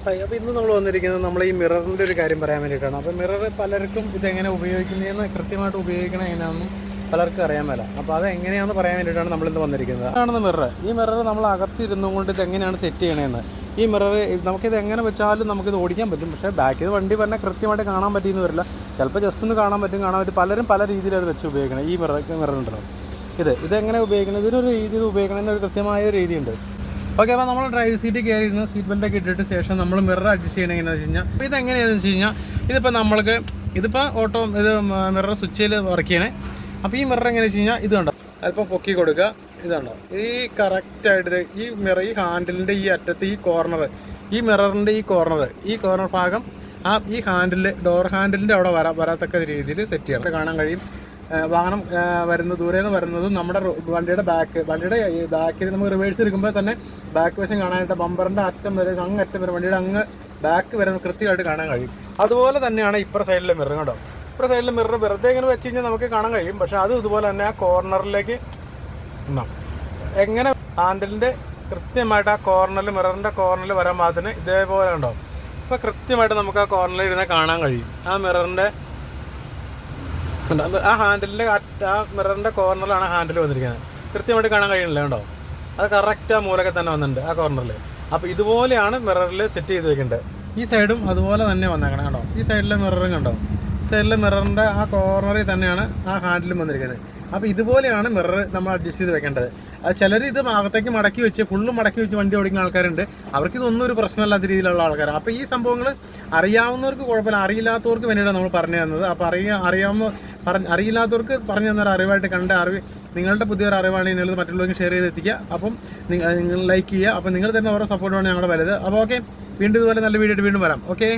Hi, അപ്പോൾ ഇന്ന് നമ്മൾ വന്നിരിക്കുന്നത് നമ്മൾ ഈ മിററിൻ്റെ ഒരു കാര്യം പറയാൻ വേണ്ടിയിട്ടാണ്. അപ്പോൾ മിറർ പലർക്കും ഇതെങ്ങനെ ഉപയോഗിക്കുന്നതെന്ന് കൃത്യമായിട്ട് ഉപയോഗിക്കണം എങ്ങനെയാണെന്നും പലർക്കും അറിയാൻ മേല. അപ്പോൾ അത് എങ്ങനെയാണെന്ന് പറയാൻ വേണ്ടിയിട്ടാണ് നമ്മളിന്ന് വന്നിരിക്കുന്നത്. അതാണ് മിറർ. ഈ മിറർ നമ്മൾ അകത്തിരുന്നും കൊണ്ട് ഇതെങ്ങനെയാണ് സെറ്റ് ചെയ്യണമെന്ന്. ഈ മിറർ നമുക്കിത് എങ്ങനെ വെച്ചാലും നമുക്കിത് ഓടിക്കാൻ പറ്റും. പക്ഷേ ബാക്കിൽ വണ്ടി പറഞ്ഞാൽ കൃത്യമായിട്ട് കാണാൻ പറ്റിയെന്ന് വരില്ല. ചിലപ്പോൾ ജസ്റ്റ് ഒന്ന് കാണാൻ പറ്റും. പലരും പല രീതിയിൽ അത് വെച്ച് ഉപയോഗിക്കണം. ഈ മിറർ ഉണ്ടല്ലോ, ഇതെങ്ങനെ ഉപയോഗിക്കണം, ഇതിനൊരു രീതി ഉപയോഗിക്കണമെന്ന് ഒരു കൃത്യമായ ഒരു രീതിയുണ്ട്. ഓക്കെ, അപ്പോൾ നമ്മൾ ഡ്രൈവർ സീറ്റ് കയറി ഇരുന്ന് സീറ്റ് ബെൽറ്റൊക്കെ ഇട്ടിട്ട് ശേഷം നമ്മൾ മിറർ അഡ്ജസ്റ്റ് ചെയ്യണം. എങ്ങനെയാണെന്ന് വെച്ച് കഴിഞ്ഞാൽ അപ്പോൾ ഇതെങ്ങനെയാണെന്ന് വെച്ച് കഴിഞ്ഞാൽ ഇതിപ്പോൾ മിറർ സ്വിച്ചിൽ വർക്ക് ചെയ്യണേ. അപ്പോൾ ഈ മിറർ എങ്ങനെയാണെന്ന് വെച്ച് കഴിഞ്ഞാൽ ഇത് കണ്ടോ, അല്പം പൊക്കി കൊടുക്കുക. ഇതുണ്ടോ, ഈ കറക്റ്റായിട്ട് ഈ ഹാൻഡിലിൻ്റെ ഈ അറ്റത്ത് ഈ കോർണർ, ഈ മിററിൻ്റെ ഈ കോർണർ ഭാഗം ഈ ഡോർ ഹാൻഡിലിൻ്റെ അവിടെ വരാത്തക്ക രീതിയിൽ സെറ്റ് ചെയ്യണം. കാണാൻ കഴിയും വാഹനം ദൂരെ നിന്ന് വരുന്നതും നമ്മുടെ വണ്ടിയുടെ ബാക്കിൽ നമുക്ക് റിവേഴ്സ് എടുക്കുമ്പോൾ തന്നെ ബാക്ക് വശം കാണാനായിട്ട് ബമ്പറിൻ്റെ അറ്റം വരെ വണ്ടിയുടെ അങ്ങ് ബാക്ക് വരെ കൃത്യമായിട്ട് കാണാൻ കഴിയും. അതുപോലെ തന്നെയാണ് ഇപ്പുറ സൈഡിലെ മിറർ കേട്ടോ. ഇപ്പുറ സൈഡിലെ മിറർ വെറുതെ ഇങ്ങനെ വെച്ച് കഴിഞ്ഞാൽ നമുക്ക് കാണാൻ കഴിയും. പക്ഷേ അതും ഇതുപോലെ തന്നെ ആ കോർണറിലേക്ക് എങ്ങനെ ഹാൻഡിലിൻ്റെ കൃത്യമായിട്ട് ആ മിററിൻ്റെ കോർണറിൽ വരാൻ പാകത്തിന് ഇതേപോലെ ഉണ്ടോ. ഇപ്പോൾ കൃത്യമായിട്ട് നമുക്ക് ആ കോർണറിൽ ഇരുന്ന് കാണാൻ കഴിയും. ആ മിററിൻ്റെ മിററിൻ്റെ കോർണറിലാണ് ഹാൻഡിൽ വന്നിരിക്കുന്നത്. കൃത്യമായിട്ട് കാണാൻ കഴിയുന്നില്ല കേട്ടോ. അത് കറക്റ്റ് ആ മൂലൊക്കെ തന്നെ വന്നിട്ടുണ്ട് ആ കോർണറിൽ. അപ്പോൾ ഇതുപോലെയാണ് മിററിൽ സെറ്റ് ചെയ്ത് വെക്കേണ്ടത്. ഈ സൈഡും അതുപോലെ തന്നെ വന്നേക്കണം കേട്ടോ. ഈ സൈഡിലെ മിററും കണ്ടോ, സൈഡിലെ മിററിൻ്റെ ആ കോർണറിൽ തന്നെയാണ് ആ ഹാൻഡിലും വന്നിരിക്കുന്നത്. അപ്പോൾ ഇതുപോലെയാണ് മിറർ നമ്മൾ അഡ്ജസ്റ്റ് ചെയ്ത് വെക്കേണ്ടത്. അത് ചിലർ ഇത് ഭാഗത്തേക്ക് ഫുള്ള് മടക്കി വെച്ച് വണ്ടി ഓടിക്കുന്ന ആൾക്കാരുണ്ട്. അവർക്കിതൊന്നും ഒരു പ്രശ്നമല്ലാത്ത രീതിയിലുള്ള ആൾക്കാരാണ്. അപ്പോൾ ഈ സംഭവങ്ങൾ അറിയാവുന്നവർക്ക് കുഴപ്പമില്ല, അറിയില്ലാത്തവർക്ക് വേണ്ടിയിട്ടാണ് നമ്മൾ പറഞ്ഞു തന്നത്. അപ്പോൾ അറിയില്ലാത്തവർക്ക് പറഞ്ഞു തന്നൊരു അറിവായിട്ട് നിങ്ങളുടെ പുതിയൊരു അറിവാണെങ്കിൽ നിങ്ങൾ മറ്റുള്ളവർക്ക് ഷെയർ ചെയ്ത് എത്തിക്കുക. അപ്പം നിങ്ങൾ ലൈക്ക് ചെയ്യുക. അപ്പോൾ നിങ്ങൾ തന്നെ ഓരോ സപ്പോർട്ട് വേണം ഞങ്ങളുടെ വലുത്. അപ്പോൾ ഓക്കെ, വീണ്ടും ഇതുപോലെ നല്ല വീഡിയോ ആയിട്ട് വീണ്ടും വരാം. ഓക്കെ.